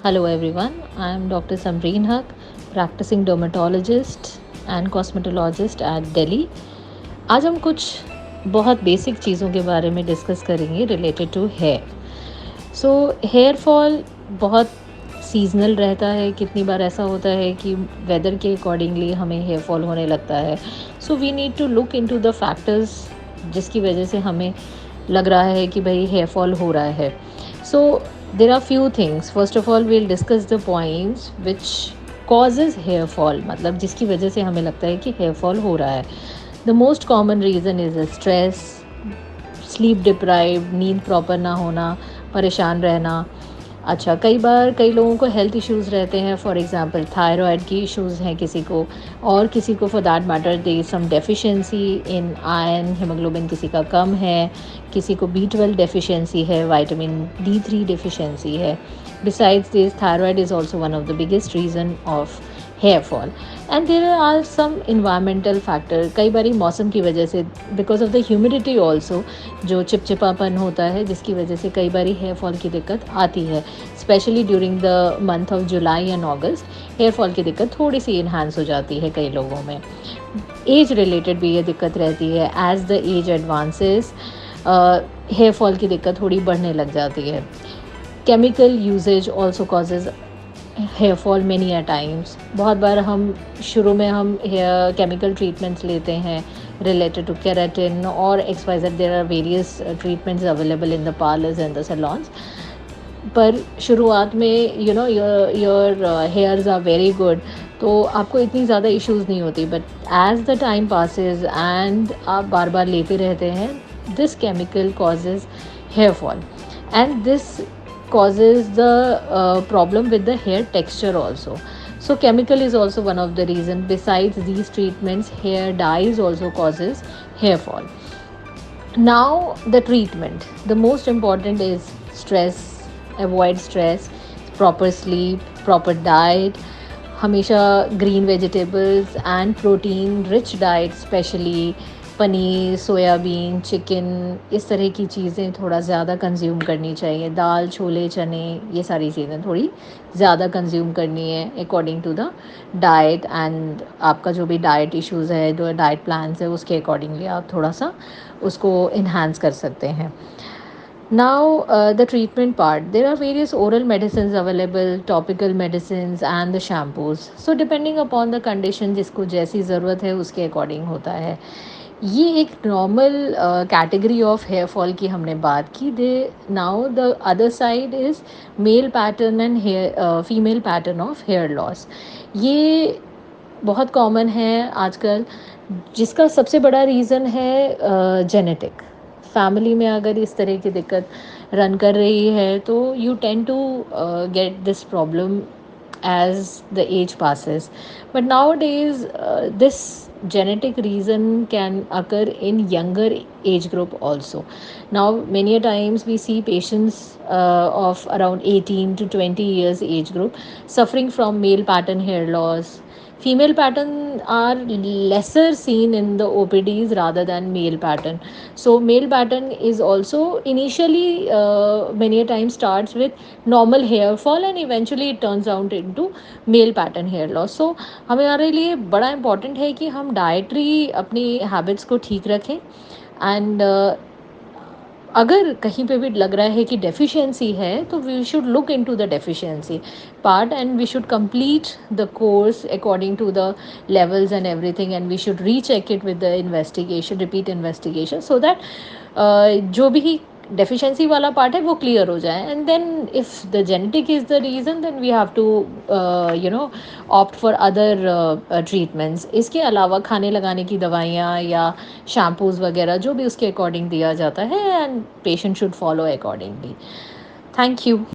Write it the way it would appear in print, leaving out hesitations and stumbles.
Hello everyone, I am Dr. Samreen Haq, practicing dermatologist and cosmetologist at Delhi. आज हम कुछ बहुत basic चीज़ों के बारे में डिस्कस करेंगे related to hair. So hair fall बहुत सीजनल रहता है. कितनी बार ऐसा होता है कि वेदर के अकॉर्डिंगली हमें हेयर फॉल होने लगता है. So we need to look into the factors जिसकी वजह से हमें लग रहा है कि भाई हेयर फॉल हो रहा है. सो there are few things. First of all, we'll discuss the points which causes hair fall, मतलब जिसकी वजह से हमें लगता है कि हेयर फॉल हो रहा है. The most common reason is stress, sleep deprived, नींद प्रॉपर ना होना, परेशान रहना. अच्छा, कई बार कई लोगों को हेल्थ इश्यूज़ रहते हैं. फॉर एग्जांपल थायराइड की इश्यूज़ हैं किसी को, और किसी को for that matter there some deficiency in iron, haemoglobin किसी का कम है, किसी को B12 डेफिशिएंसी है, विटामिन D3 डेफिशिएंसी है. Besides this, thyroid is also one of the biggest reason of hair fall. And there are some environmental factor. कई बार मौसम की वजह से, because of the humidity also, जो चिपचिपापन होता है जिसकी वजह से कई बार हेयर फॉल की दिक्कत आती है. Specially during the month of July and August hair fall की दिक्कत थोड़ी सी इन्हांस हो जाती है कई लोगों में. एज रिलेटेड भी ये दिक्कत रहती है. As the age advances hair fall की दिक्कत थोड़ी बढ़ने लग जाती है. Chemical usages also causes hair fall many a times. बहुत बार हम शुरू में हम हेयर केमिकल ट्रीटमेंट्स लेते हैं related to keratin or XYZ. There are various treatments available in the parlors and the salons. पर शुरुआत में your hairs are very good, तो आपको इतनी ज़्यादा इश्यूज़ नहीं होती. But as the time passes and आप बार बार लेते रहते हैं, this chemical causes hair fall, and this causes the problem with the hair texture also. So chemical is also one of the reason. Besides these treatments, hair dyes also causes hair fall. Now the treatment, the most important is stress. Avoid stress, proper sleep, proper diet, हमेशा green vegetables and protein rich diet, specially paneer, soybean, chicken, इस तरह की चीज़ें थोड़ा ज़्यादा consume करनी चाहिए. दाल, छोले, चने, ये सारी चीज़ें थोड़ी ज़्यादा कंज्यूम करनी है according to the diet. And आपका जो भी डाइट इश्यूज़ है, जो डाइट प्लान्स है, उसके अकॉर्डिंगली आप थोड़ा सा उसको इन्हांस कर सकते हैं. Now, the treatment part. There are various oral medicines available, topical medicines and the shampoos. So, depending upon the condition, जिसको जैसी ज़रूरत है उसके अकॉर्डिंग होता है. ये एक normal category of hair fall की हमने बात की. They now the other side is male pattern and hair female pattern of hair loss. ये बहुत कॉमन है आजकल, जिसका सबसे बड़ा रीज़न है जेनेटिक. फैमिली में अगर इस तरह की दिक्कत रन कर रही है तो you tend to get this problem as the age passes. But nowadays, this genetic reason can occur in younger age group also. Now, many a times we see patients of around 18 to 20 years age group suffering from male pattern hair loss. Female pattern are lesser seen in the OPDs rather than male pattern. So male pattern is also initially many a time starts with normal hair fall and eventually it turns out into male pattern hair loss. So हमारे लिए बड़ा important है कि हम dietary अपनी habits को ठीक रखें. एंड अगर कहीं पे भी लग रहा है कि डेफिशिएंसी है तो we should look into the deficiency part and we should complete the course according to the levels and everything, and we should recheck it with the investigation, repeat investigation, so that जो भी deficiency वाला part है वो clear हो जाए. And then if the genetic is the reason, then we have to opt for other treatments. इसके अलावा खाने लगाने की दवाइयाँ या शैम्पूज़ वगैरह जो भी उसके अकॉर्डिंग दिया जाता है, and patient should follow accordingly. Thank you.